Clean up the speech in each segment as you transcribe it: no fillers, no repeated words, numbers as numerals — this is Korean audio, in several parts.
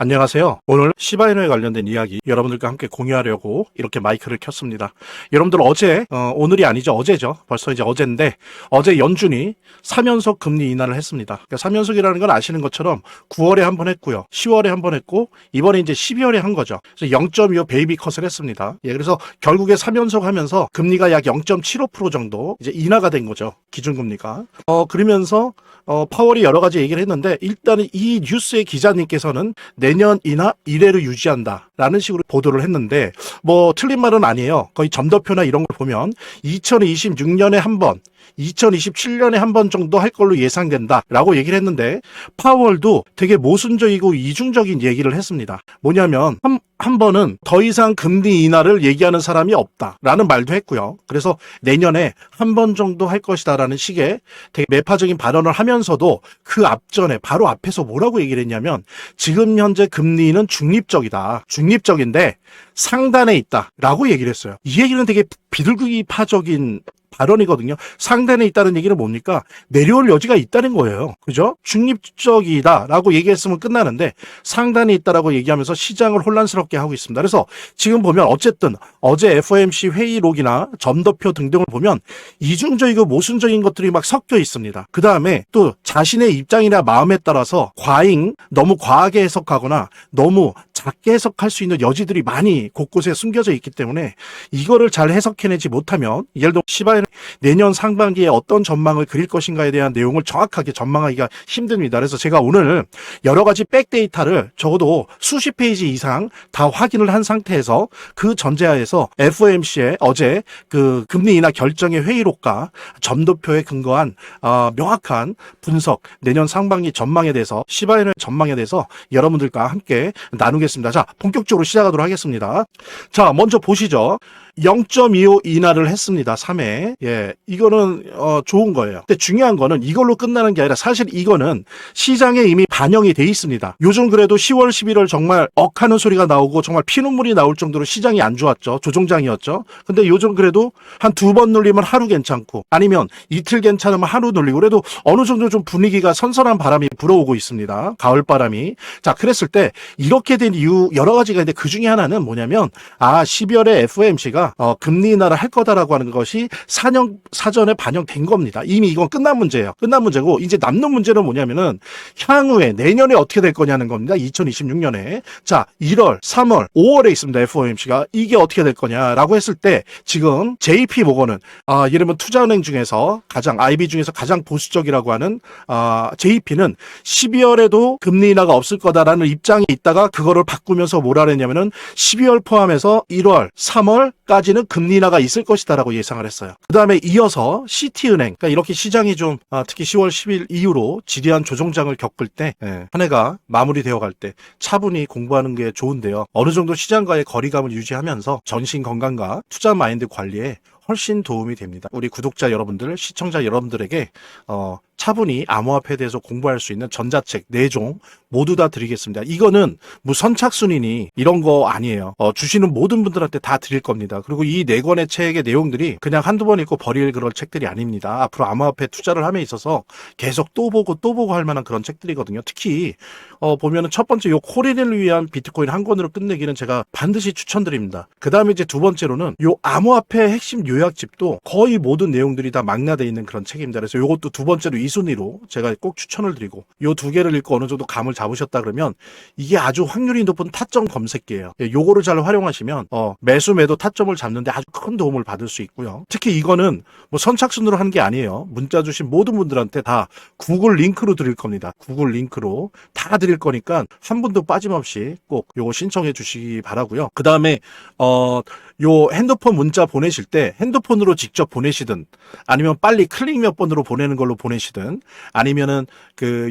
안녕하세요. 오늘 시바이노에 관련된 이야기 여러분들과 함께 공유하려고 이렇게 마이크를 켰습니다. 여러분들 오늘이 아니죠. 어제죠. 벌써 이제 어제인데 어제 연준이 3연속 금리 인하를 했습니다. 그러니까 3연속이라는 건 아시는 것처럼 9월에 한 번 했고요. 10월에 한 번 했고 이번에 이제 12월에 한 거죠. 그래서 0.25 베이비 컷을 했습니다. 그래서 결국에 3연속 하면서 금리가 약 0.75% 정도 이제 인하가 된 거죠. 기준금리가. 그러면서 파월이 여러 가지 얘기를 했는데 일단은 이 뉴스의 기자님께서는 내년 인하 이래로 유지한다라는 식으로 보도를 했는데 뭐 틀린 말은 아니에요. 거의 점도표나 이런 걸 보면 2026년에 한 번, 2027년에 한 번 정도 할 걸로 예상된다라고 얘기를 했는데 파월도 되게 모순적이고 이중적인 얘기를 했습니다. 뭐냐면 한 번은 더 이상 금리 인하를 얘기하는 사람이 없다라는 말도 했고요. 그래서 내년에 한 번 정도 할 것이다라는 식의 되게 매파적인 발언을 하면서도 그 앞전에 바로 앞에서 뭐라고 얘기를 했냐면 지금 현재 금리는 중립적이다. 중립적인데 상단에 있다라고 얘기를 했어요. 이 얘기는 되게 비둘기파적인 발언이거든요. 상단에 있다는 얘기는 뭡니까? 내려올 여지가 있다는 거예요. 그죠? 중립적이다라고 얘기했으면 끝나는데 상단에 있다라고 얘기하면서 시장을 혼란스럽게 하고 있습니다. 그래서 지금 보면 어쨌든 어제 FOMC 회의록이나 점도표 등등을 보면 이중적이고 모순적인 것들이 막 섞여 있습니다. 그 다음에 또 자신의 입장이나 마음에 따라서 너무 과하게 해석하거나 너무 작게 해석할 수 있는 여지들이 많이 곳곳에 숨겨져 있기 때문에 이거를 잘 해석해내지 못하면 예를 들어 시바이는 내년 상반기에 어떤 전망을 그릴 것인가에 대한 내용을 정확하게 전망하기가 힘듭니다. 그래서 제가 오늘 여러 가지 백데이터를 적어도 수십 페이지 이상 다 확인을 한 상태에서 그 전제하에서 FOMC의 어제 그 금리 인하 결정의 회의록과 점도표에 근거한 명확한 분석, 내년 상반기 전망에 대해서 시바이노의 전망에 대해서 여러분들과 함께 나누겠습니다. 자, 본격적으로 시작하도록 하겠습니다. 자, 먼저 보시죠. 0.25 인하를 했습니다. 3회. 이거는 좋은 거예요. 근데 중요한 거는 이걸로 끝나는 게 아니라 사실 이거는 시장에 이미 반영이 돼 있습니다. 요즘 그래도 10월, 11월 정말 억하는 소리가 나오고 정말 피눈물이 나올 정도로 시장이 안 좋았죠. 조종장이었죠. 근데 요즘 그래도 한 2번 눌리면 하루 괜찮고 아니면 이틀 괜찮으면 하루 눌리고 그래도 어느 정도 좀 분위기가 선선한 바람이 불어오고 있습니다. 가을 바람이. 자, 그랬을 때 이렇게 된 이유 여러 가지가 있는데 그 중에 하나는 뭐냐면 12월에 FOMC가 금리 인하를 할 거다라고 하는 것이 사전에 반영된 겁니다. 이미 이건 끝난 문제예요. 끝난 문제고 이제 남는 문제는 뭐냐면은 향후에 내년에 어떻게 될 거냐는 겁니다. 2026년에. 자, 1월, 3월, 5월에 있습니다. FOMC가. 이게 어떻게 될 거냐라고 했을 때 지금 JP 모건은 이러면 투자은행 중에서 IB 중에서 가장 보수적이라고 하는 JP는 12월에도 금리 인하가 없을 거다라는 입장이 있다가 그거를 바꾸면서 뭐라 그랬냐면은 12월 포함해서 1월, 3월까지는 금리 인하가 있을 것이다라고 예상을 했어요. 그 다음에 이어서 시티은행, 그러니까 이렇게 시장이 좀 특히 10월 10일 이후로 지리한 조정장을 겪을 때 한 해가 마무리되어 갈 때 차분히 공부하는 게 좋은데요. 어느 정도 시장과의 거리감을 유지하면서 전신 건강과 투자 마인드 관리에 훨씬 도움이 됩니다. 우리 구독자 여러분들, 시청자 여러분들에게 차분히 암호화폐에 대해서 공부할 수 있는 전자책 4종 모두 다 드리겠습니다. 이거는 뭐 선착순이니 이런 거 아니에요. 주시는 모든 분들한테 다 드릴 겁니다. 그리고 이 4권의 책의 내용들이 그냥 한두 번 읽고 버릴 그런 책들이 아닙니다. 앞으로 암호화폐 투자를 함에 있어서 계속 또 보고 할 만한 그런 책들이거든요. 특히 보면은 첫 번째 요 코리를 위한 비트코인 한 권으로 끝내기는 제가 반드시 추천드립니다. 그 다음에 이제 두 번째로는 요 암호화폐 핵심 요약집도 거의 모든 내용들이 다 망라되어 있는 그런 책입니다. 그래서 요것도 두 번째로 이 순위로 제가 꼭 추천을 드리고 요 2개를 읽고 어느 정도 감을 잡으셨다 그러면 이게 아주 확률이 높은 타점 검색기예요. 요거를 잘 활용하시면 매수 매도 타점을 잡는데 아주 큰 도움을 받을 수 있고요. 특히 이거는 뭐 선착순으로 하는 게 아니에요. 문자 주신 모든 분들한테 다 구글 링크로 드릴 겁니다. 구글 링크로 다 드릴 거니까 한 분도 빠짐없이 꼭 요거 신청해 주시기 바라고요. 그 다음에 요 핸드폰 문자 보내실 때 핸드폰으로 직접 보내시든 아니면 빨리 클릭 몇 번으로 보내는 걸로 보내시든 아니면은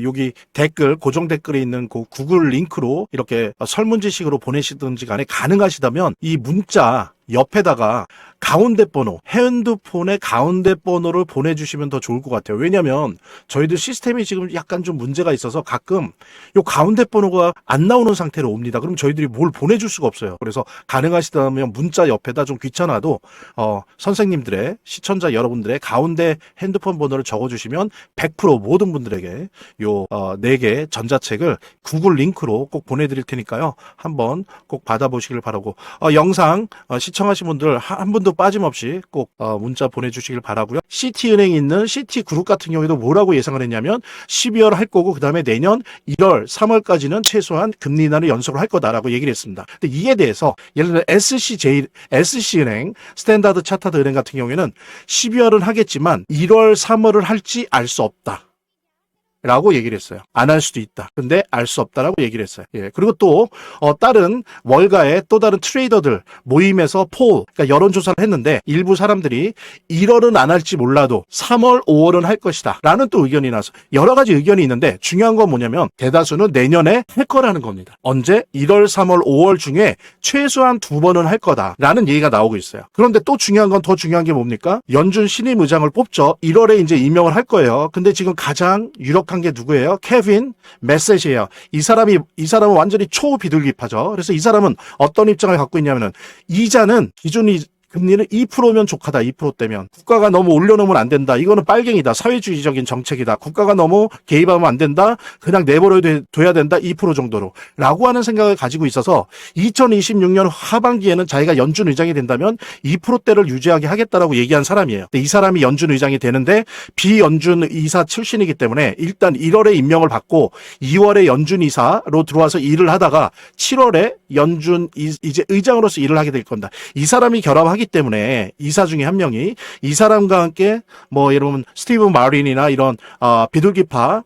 여기 댓글 고정 댓글에 있는 그 구글 링크로 이렇게 설문지식으로 보내시든지 간에 가능하시다면 이 문자 옆에다가 가운데 번호, 핸드폰의 가운데 번호를 보내주시면 더 좋을 것 같아요. 왜냐면 저희들 시스템이 지금 약간 좀 문제가 있어서 가끔 요 가운데 번호가 안 나오는 상태로 옵니다. 그럼 저희들이 뭘 보내줄 수가 없어요. 그래서 가능하시다면 문자 옆에다 좀 귀찮아도 선생님들의 시청자 여러분들의 가운데 핸드폰 번호를 적어주시면 100% 모든 분들에게 요 4개 전자책을 구글 링크로 꼭 보내드릴 테니까요. 한번 꼭 받아보시길 바라고 영상 시청하신 분들 한 분도 빠짐없이 꼭 문자 보내주시길 바라고요. CT은행에 있는 CT그룹 같은 경우에도 뭐라고 예상을 했냐면 12월 할 거고 그 다음에 내년 1월, 3월까지는 최소한 금리 인하를 연속으로 할 거다라고 얘기를 했습니다. 근데 이에 대해서 예를 들어 SC은행, 스탠다드 차타드 은행 같은 경우에는 12월은 하겠지만 1월, 3월을 할지 알 수 없다. 라고 얘기를 했어요. 안 할 수도 있다. 근데 알 수 없다라고 얘기를 했어요. 예. 그리고 또 다른 월가의 또 다른 트레이더들 모임에서 그러니까 여론조사를 했는데 일부 사람들이 1월은 안 할지 몰라도 3월, 5월은 할 것이다. 라는 또 의견이 나서 여러 가지 의견이 있는데 중요한 건 뭐냐면 대다수는 내년에 할 거라는 겁니다. 언제? 1월, 3월, 5월 중에 최소한 2번은 할 거다라는 얘기가 나오고 있어요. 그런데 또 중요한 건 더 중요한 게 뭡니까? 연준 신임 의장을 뽑죠. 1월에 이제 임명을 할 거예요. 근데 지금 가장 유력한 게 누구예요? 케빈 메세지예요. 이 사람은 완전히 초비둘기파죠. 그래서 이 사람은 어떤 입장을 갖고 있냐면은 이자는 기준이 금리는 2%면 족하다. 2%대면 국가가 너무 올려놓으면 안 된다. 이거는 빨갱이다. 사회주의적인 정책이다. 국가가 너무 개입하면 안 된다. 그냥 내버려둬야 된다. 2% 정도로 라고 하는 생각을 가지고 있어서 2026년 하반기에는 자기가 연준 의장이 된다면 2%대를 유지하게 하겠다라고 얘기한 사람이에요. 근데 이 사람이 연준 의장이 되는데 비연준 이사 출신이기 때문에 일단 1월에 임명을 받고 2월에 연준 이사로 들어와서 일을 하다가 7월에 연준 이제 의장으로서 일을 하게 될 겁니다. 이 사람이 결합하기 때문에 이사 중에 한 명이 이 사람과 함께 뭐 여러분 스티브 마린이나 이런 비둘기파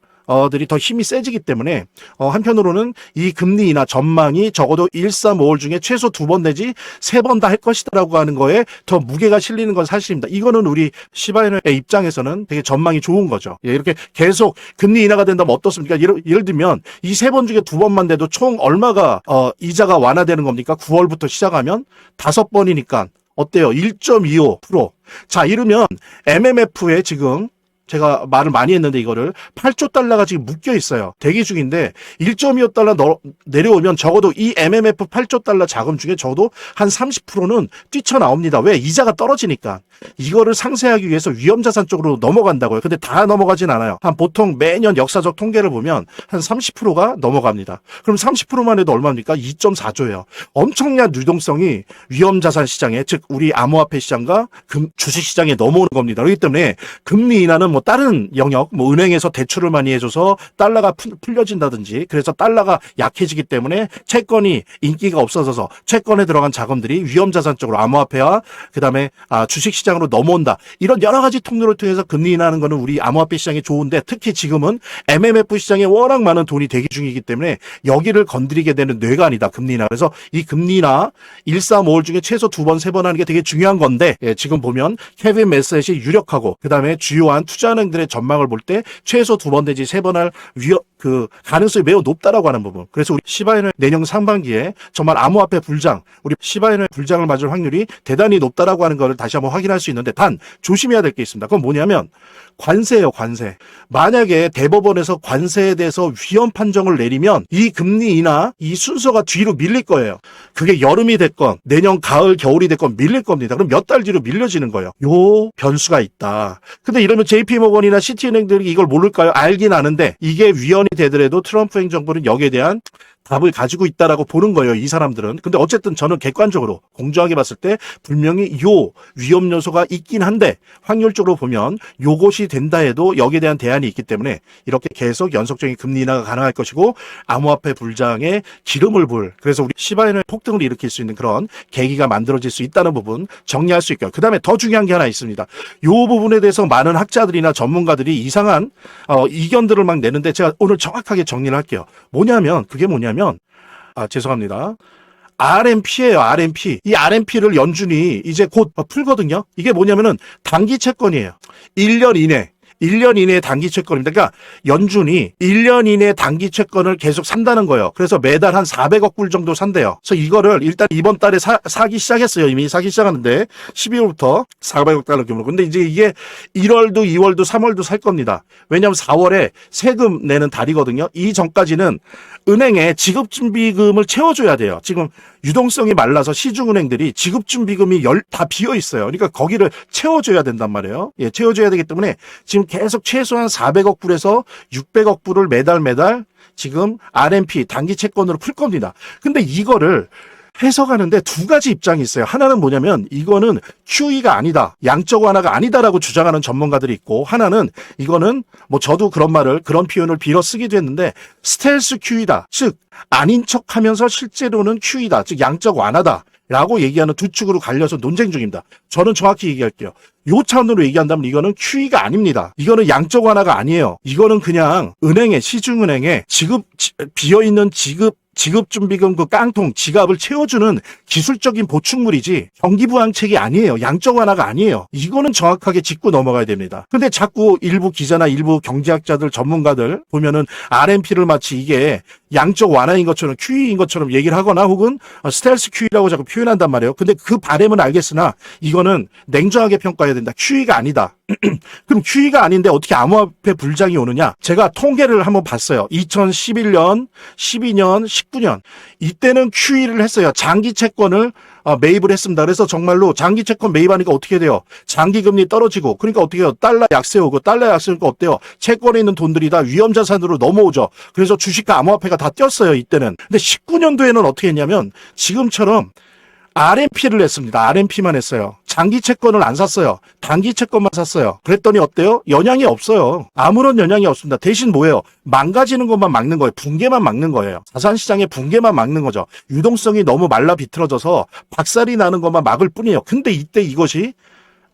들이 더 힘이 세지기 때문에 한편으로는 이 금리 인하 전망이 적어도 1, 3, 5월 중에 최소 2번 내지 3번 다 할 것이다라고 하는 거에 더 무게가 실리는 건 사실입니다. 이거는 우리 시바인의 입장에서는 되게 전망이 좋은 거죠. 예, 이렇게 계속 금리 인하가 된다면 어떻습니까? 예를 들면 이 3번 중에 2번만 돼도 총 얼마가 이자가 완화되는 겁니까? 9월부터 시작하면 5번이니까 어때요? 1.25%. 자, 이러면 MMF에 지금 제가 말을 많이 했는데 이거를 8조 달러가 지금 묶여 있어요. 대기 중인데 1.25달러 내려오면 적어도 이 MMF 8조 달러 자금 중에 적어도 한 30%는 뛰쳐나옵니다. 왜? 이자가 떨어지니까. 이거를 상쇄하기 위해서 위험자산 쪽으로 넘어간다고요. 근데 다 넘어가진 않아요. 한 보통 매년 역사적 통계를 보면 한 30%가 넘어갑니다. 그럼 30%만 해도 얼마입니까? 2.4조예요. 엄청난 유동성이 위험자산 시장에, 즉 우리 암호화폐 시장과 주식시장에 넘어오는 겁니다. 그렇기 때문에 금리 인하는 뭐 다른 영역, 뭐 은행에서 대출을 많이 해줘서 달러가 풀려진다든지 그래서 달러가 약해지기 때문에 채권이 인기가 없어져서 채권에 들어간 자금들이 위험자산 쪽으로 암호화폐와 그다음에 주식시장으로 넘어온다. 이런 여러 가지 통로를 통해서 금리 인하하는 거는 우리 암호화폐 시장에 좋은데 특히 지금은 MMF 시장에 워낙 많은 돈이 대기 중이기 때문에 여기를 건드리게 되는 뇌가 아니다. 금리 인하. 그래서 이 금리 인하 1, 3, 5월 중에 최소 2번, 3번 하는 게 되게 중요한 건데 지금 보면 케빈 메셋이 유력하고 그다음에 주요한 투자은행들의 전망을 볼 때 최소 2번 내지 3번 할 가능성이 매우 높다라고 하는 부분. 그래서 우리 시바이노 내년 상반기에 정말 암호화폐 불장, 우리 시바이노 불장을 맞을 확률이 대단히 높다라고 하는 것을 다시 한번 확인할 수 있는데 단 조심해야 될 게 있습니다. 그건 뭐냐면 관세예요, 관세. 만약에 대법원에서 관세에 대해서 위헌 판정을 내리면 이 금리 인하 이 순서가 뒤로 밀릴 거예요. 그게 여름이 됐건 내년 가을, 겨울이 됐건 밀릴 겁니다. 그럼 몇 달 뒤로 밀려지는 거예요. 요 변수가 있다. 근데 이러면 JP모건이나 시티은행들이 이걸 모를까요? 알긴 아는데 이게 위헌이 되더라도 트럼프 행정부는 여기에 대한 답을 가지고 있다라고 보는 거예요, 이 사람들은. 근데 어쨌든 저는 객관적으로 공정하게 봤을 때 분명히 요 위험 요소가 있긴 한데 확률적으로 보면 요것이 된다 해도 여기에 대한 대안이 있기 때문에 이렇게 계속 연속적인 금리 인하가 가능할 것이고 암호화폐 불장에 기름을 불, 그래서 우리 시바이노의 폭등을 일으킬 수 있는 그런 계기가 만들어질 수 있다는 부분 정리할 수 있고요. 그 다음에 더 중요한 게 하나 있습니다. 요 부분에 대해서 많은 학자들이나 전문가들이 이상한 이견들을 막 내는데 제가 오늘 정확하게 정리를 할게요. 그게 뭐냐면 죄송합니다. RMP예요, RMP. 이 RMP를 연준이 이제 곧 풀거든요. 이게 뭐냐면은 단기 채권이에요. 1년 이내. 1년 이내의 단기 채권입니다. 그러니까 연준이 1년 이내 단기 채권을 계속 산다는 거예요. 그래서 매달 한 400억 불 정도 산대요. 그래서 이거를 일단 이번 달에 사기 시작했어요. 이미 사기 시작하는데 12월부터 400억 달러 규모로. 근데 이제 이게 1월도 2월도 3월도 살 겁니다. 왜냐하면 4월에 세금 내는 달이거든요. 이 전까지는 은행에 지급준비금을 채워줘야 돼요. 지금 유동성이 말라서 시중은행들이 지급준비금이 다 비어 있어요. 그러니까 거기를 채워줘야 된단 말이에요. 예, 채워줘야 되기 때문에 지금 계속 최소한 400억 불에서 600억 불을 매달 지금 RMP 단기 채권으로 풀 겁니다. 근데 이거를 해석하는데 두 가지 입장이 있어요. 하나는 뭐냐면 이거는 QE가 아니다. 양적 완화가 아니다라고 주장하는 전문가들이 있고, 하나는 이거는 뭐 저도 그런 표현을 빌어 쓰기도 했는데 스텔스 QE다. 즉 아닌 척하면서 실제로는 QE다. 즉 양적 완화다. 라고 얘기하는 두 축으로 갈려서 논쟁 중입니다. 저는 정확히 얘기할게요. 요 차원으로 얘기한다면 이거는 QE가 아닙니다. 이거는 양적 완화가 아니에요. 이거는 그냥 시중은행에 비어있는 지급준비금 그 깡통 지갑을 채워주는 기술적인 보충물이지 경기부양책이 아니에요. 양적 완화가 아니에요. 이거는 정확하게 짚고 넘어가야 됩니다. 근데 자꾸 일부 기자나 일부 경제학자들 전문가들 보면은 RMP를 마치 이게 양적 완화인 것처럼 QE인 것처럼 얘기를 하거나 혹은 스텔스 QE라고 자꾸 표현한단 말이에요. 근데 그 바램은 알겠으나 이거는 냉정하게 평가해야 된다. QE가 아니다. 그럼 QE가 아닌데 어떻게 암호화폐 불장이 오느냐? 제가 통계를 한번 봤어요. 2011년, 12년, 19년 이때는 QE를 했어요. 장기 채권을 매입을 했습니다. 그래서 정말로 장기 채권 매입하니까 어떻게 돼요? 장기 금리 떨어지고, 그러니까 어떻게 해요? 달러 약세 오고, 달러 약세 오니까 어때요? 채권에 있는 돈들이 다 위험자산으로 넘어오죠. 그래서 주식과 암호화폐가 다 뛰었어요, 이때는. 근데 19년도에는 어떻게 했냐면 지금처럼 RMP를 했습니다. RMP만 했어요. 장기 채권을 안 샀어요. 단기 채권만 샀어요. 그랬더니 어때요? 영향이 없어요. 아무런 영향이 없습니다. 대신 뭐예요? 망가지는 것만 막는 거예요. 붕괴만 막는 거예요. 자산시장의 붕괴만 막는 거죠. 유동성이 너무 말라 비틀어져서 박살이 나는 것만 막을 뿐이에요. 근데 이때 이것이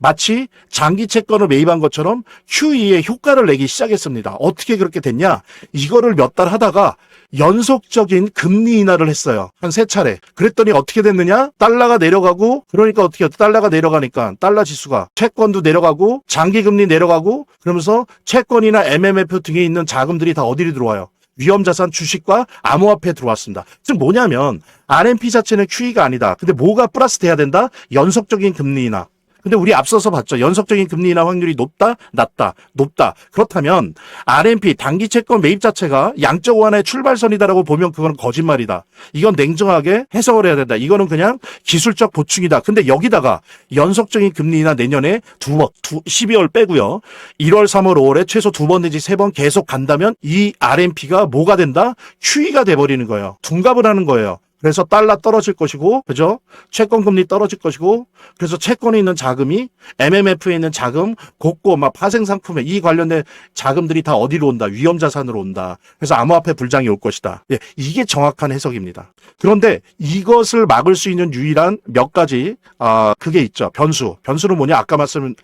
마치 장기 채권을 매입한 것처럼 QE의 효과를 내기 시작했습니다. 어떻게 그렇게 됐냐? 이거를 몇 달 하다가 연속적인 금리 인하를 했어요. 한 3차례. 그랬더니 어떻게 됐느냐? 달러가 내려가고, 그러니까 어떻게 해요? 달러가 내려가니까 달러 지수가 채권도 내려가고 장기 금리 내려가고, 그러면서 채권이나 MMF 등에 있는 자금들이 다 어디로 들어와요? 위험자산 주식과 암호화폐에 들어왔습니다. 즉 뭐냐면 RMP 자체는 QE가 아니다. 근데 뭐가 플러스 돼야 된다? 연속적인 금리 인하. 근데 우리 앞서서 봤죠. 연속적인 금리 인하 확률이 높다, 낮다, 높다. 그렇다면 RMP 단기 채권 매입 자체가 양적 완화의 출발선이다라고 보면 그건 거짓말이다. 이건 냉정하게 해석을 해야 된다. 이거는 그냥 기술적 보충이다. 근데 여기다가 연속적인 금리 인하 내년에 12월 빼고요. 1월, 3월, 5월에 최소 2번 내지 3번 계속 간다면 이 RMP가 뭐가 된다? QE가 돼버리는 거예요. 둔갑을 하는 거예요. 그래서 달러 떨어질 것이고, 그죠? 채권 금리 떨어질 것이고, 그래서 채권에 있는 자금이 MMF에 있는 자금, 곡고, 파생 상품에 이 관련된 자금들이 다 어디로 온다? 위험자산으로 온다. 그래서 암호화폐 불장이 올 것이다. 예, 이게 정확한 해석입니다. 그런데 이것을 막을 수 있는 유일한 몇 가지, 그게 있죠. 변수는 뭐냐? 아까 말씀은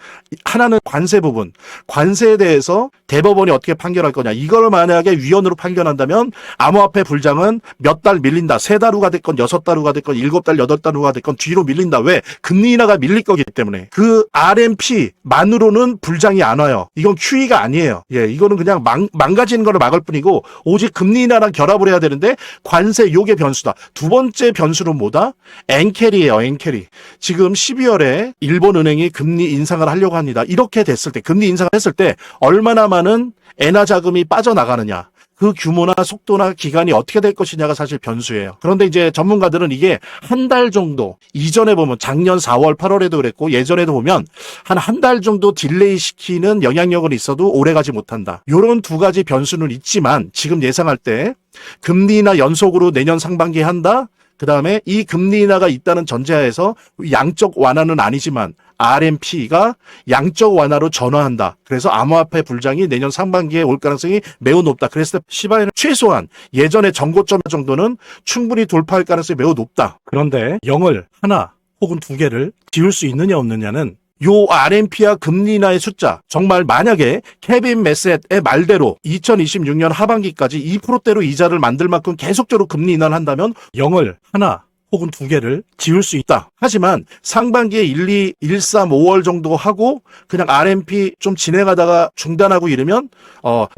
하나는 관세 부분. 관세에 대해서 대법원이 어떻게 판결할 거냐? 이걸 만약에 위헌으로 판결한다면 암호화폐 불장은 몇 달 밀린다. 3달 후가 됐건 6달 후가 됐건 7달, 8달 후가 됐건 뒤로 밀린다. 왜? 금리 인하가 밀릴 거기 때문에. 그 RMP만으로는 불장이 안 와요. 이건 QE가 아니에요. 예, 이거는 그냥 망가지는 거를 막을 뿐이고 오직 금리 인하랑 결합을 해야 되는데 관세 요게 변수다. 두 번째 변수는 뭐다? 엔캐리예요. 엔캐리. 지금 12월에 일본은행이 금리 인상을 하려고 합니다. 이렇게 됐을 때, 금리 인상을 했을 때 얼마나 많은 엔화 자금이 빠져나가느냐. 그 규모나 속도나 기간이 어떻게 될 것이냐가 사실 변수예요. 그런데 이제 전문가들은 이게 한 달 정도, 이전에 보면 작년 4월, 8월에도 그랬고 예전에도 보면 한 달 정도 딜레이 시키는 영향력은 있어도 오래가지 못한다. 이런 두 가지 변수는 있지만 지금 예상할 때 금리 인하 연속으로 내년 상반기에 한다. 그 다음에 이 금리 인하가 있다는 전제하에서 양적 완화는 아니지만 RMP가 양적 완화로 전환한다. 그래서 암호화폐 불장이 내년 상반기에 올 가능성이 매우 높다. 그랬을 때 시바에는 최소한 예전의 전고점 정도는 충분히 돌파할 가능성이 매우 높다. 그런데 0을 하나 혹은 2개를 지울 수 있느냐 없느냐는 요 RMP와 금리 인하의 숫자, 정말 만약에 케빈 메셋의 말대로 2026년 하반기까지 2%대로 이자를 만들 만큼 계속적으로 금리 인하를 한다면 0을 하나 혹은 2개를 지을 수 있다. 하지만 상반기에 1, 2, 1, 3, 5월 정도 하고 그냥 RMP 좀 진행하다가 중단하고 이러면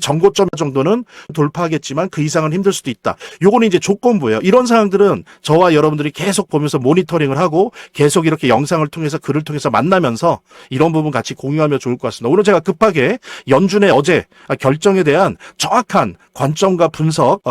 전고점 정도는 돌파하겠지만 그 이상은 힘들 수도 있다. 요거는 이제 조건부예요. 이런 사항들은 저와 여러분들이 계속 보면서 모니터링을 하고 계속 이렇게 영상을 통해서 글을 통해서 만나면서 이런 부분 같이 공유하면 좋을 것 같습니다. 오늘 제가 급하게 연준의 어제 결정에 대한 정확한 관점과 분석,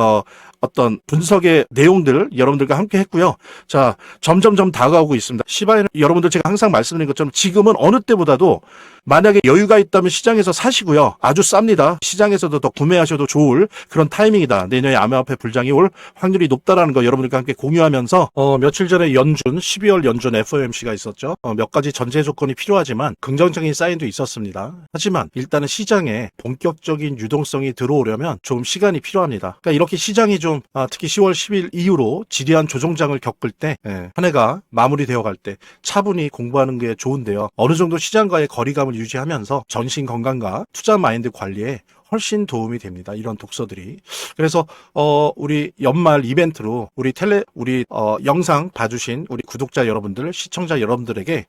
어떤 분석의 내용들 여러분들과 함께 했고요. 자, 점점점 다가오고 있습니다. 시바이는 여러분들 제가 항상 말씀드린 것처럼 지금은 어느 때보다도 만약에 여유가 있다면 시장에서 사시고요. 아주 쌉니다. 시장에서도 더 구매하셔도 좋을 그런 타이밍이다. 내년에 암호화폐 불장이 올 확률이 높다라는 거 여러분들과 함께 공유하면서 며칠 전에 연준 12월 연준 FOMC가 있었죠. 몇 가지 전제 조건이 필요하지만 긍정적인 사인도 있었습니다. 하지만 일단은 시장에 본격적인 유동성이 들어오려면 좀 시간이 필요합니다. 그러니까 이렇게 시장이 좀 특히 10월 10일 이후로 지리한 조정장을 겪을 때 한 해가 마무리되어 갈 때 차분히 공부하는 게 좋은데요. 어느 정도 시장과의 거리감을 유지하면서 전신 건강과 투자 마인드 관리에 훨씬 도움이 됩니다. 이런 독서들이. 그래서 우리 연말 이벤트로 우리 영상 봐주신 우리 구독자 여러분들, 시청자 여러분들에게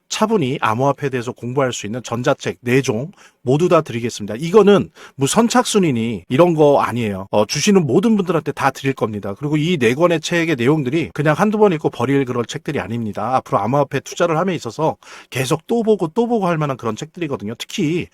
차분히 암호화폐에 대해서 공부할 수 있는 전자책 4종 모두 다 드리겠습니다. 이거는 뭐 선착순이니 이런 거 아니에요. 주시는 모든 분들한테 다 드릴 겁니다. 그리고 이 4권의 책의 내용들이 그냥 한두 번 읽고 버릴 그런 책들이 아닙니다. 앞으로 암호화폐 투자를 함에 있어서 계속 또 보고 할 만한 그런 책들이거든요. 특히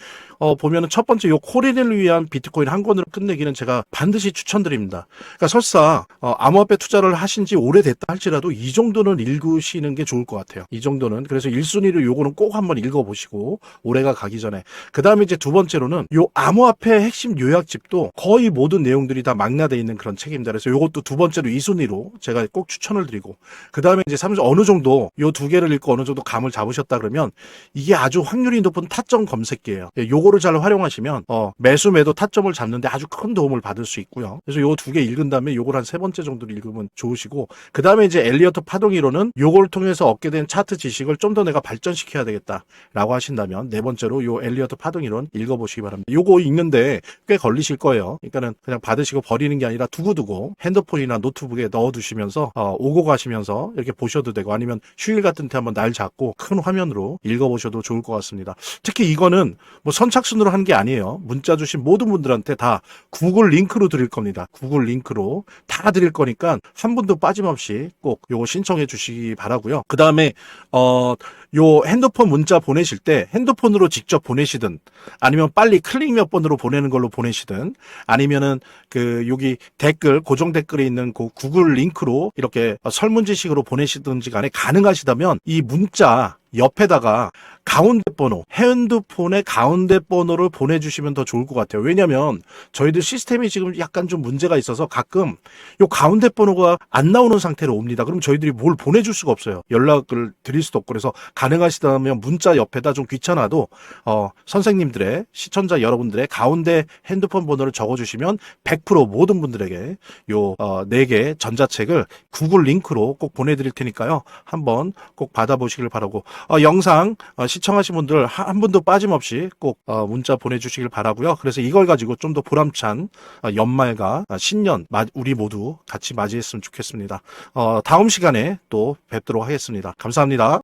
보면은 첫 번째 요 코리넬을 위한 비트코인 한 권으로 끝내기는 제가 반드시 추천드립니다. 그러니까 설사 암호화폐 투자를 하신 지 오래됐다 할지라도 이 정도는 읽으시는 게 좋을 것 같아요. 이 정도는. 그래서 1순위로 요거는 꼭 한번 읽어보시고 올해가 가기 전에. 그 다음에 이제 두 번째로는 요 암호화폐 핵심 요약집도 거의 모든 내용들이 다 망라되어 있는 그런 책입니다. 그래서 요것도 두 번째로 2순위로 제가 꼭 추천을 드리고, 그 다음에 이제 어느 정도 요 2개를 읽고 어느 정도 감을 잡으셨다 그러면 이게 아주 확률이 높은 타점 검색기예요. 요거를 잘 활용하시면 매수 매도 타점을 잡는데 아주 큰 도움을 받을 수 있고요. 그래서 요 2개 읽은 다음에 요걸 한 3번째 정도를 읽으면 좋으시고, 그 다음에 이제 엘리어트 파동이론은 요걸 통해서 얻게 된 차트 지식을 좀 더 내가 발전시켜야 되겠다라고 하신다면 4번째로 요 엘리어트 파동이론 읽어보시기 바랍니다. 요거 읽는데 꽤 걸리실 거예요. 그러니까는 그냥 받으시고 버리는 게 아니라 두고두고 핸드폰이나 노트북에 넣어두시면서 오고 가시면서 이렇게 보셔도 되고, 아니면 휴일 같은 때 한번 날 잡고 큰 화면으로 읽어보셔도 좋을 것 같습니다. 특히 이거는 뭐 선착순으로 하는 게 아니에요. 문자 주신 모든 분들한테 다 구글 링크로 드릴 겁니다. 구글 링크로 다 드릴 거니까 한 분도 빠짐없이 꼭 요거 신청해 주시기 바라고요. 그 다음에 요 핸드폰 문자 보내실 때 핸드폰으로 직접 보내시든, 아니면 빨리 클릭 몇 번으로 보내는 걸로 보내시든, 아니면은 여기 댓글, 고정 댓글에 있는 그 구글 링크로 이렇게 설문지식으로 보내시든지 간에 가능하시다면 이 문자 옆에다가 가운데 번호, 핸드폰의 가운데 번호를 보내주시면 더 좋을 것 같아요. 왜냐면 저희들 시스템이 지금 약간 좀 문제가 있어서 가끔 요 가운데 번호가 안 나오는 상태로 옵니다. 그럼 저희들이 뭘 보내줄 수가 없어요. 연락을 드릴 수도 없고. 그래서 가능하시다면 문자 옆에다 좀 귀찮아도 선생님들의, 시청자 여러분들의 가운데 핸드폰 번호를 적어주시면 100% 모든 분들에게 요 4개 전자책을 구글 링크로 꼭 보내드릴 테니까요. 한번 꼭 받아보시길 바라고, 영상 시청하신 분들 한 분도 빠짐없이 꼭 문자 보내주시길 바라고요. 그래서 이걸 가지고 좀 더 보람찬 연말과 신년 우리 모두 같이 맞이했으면 좋겠습니다. 다음 시간에 또 뵙도록 하겠습니다. 감사합니다.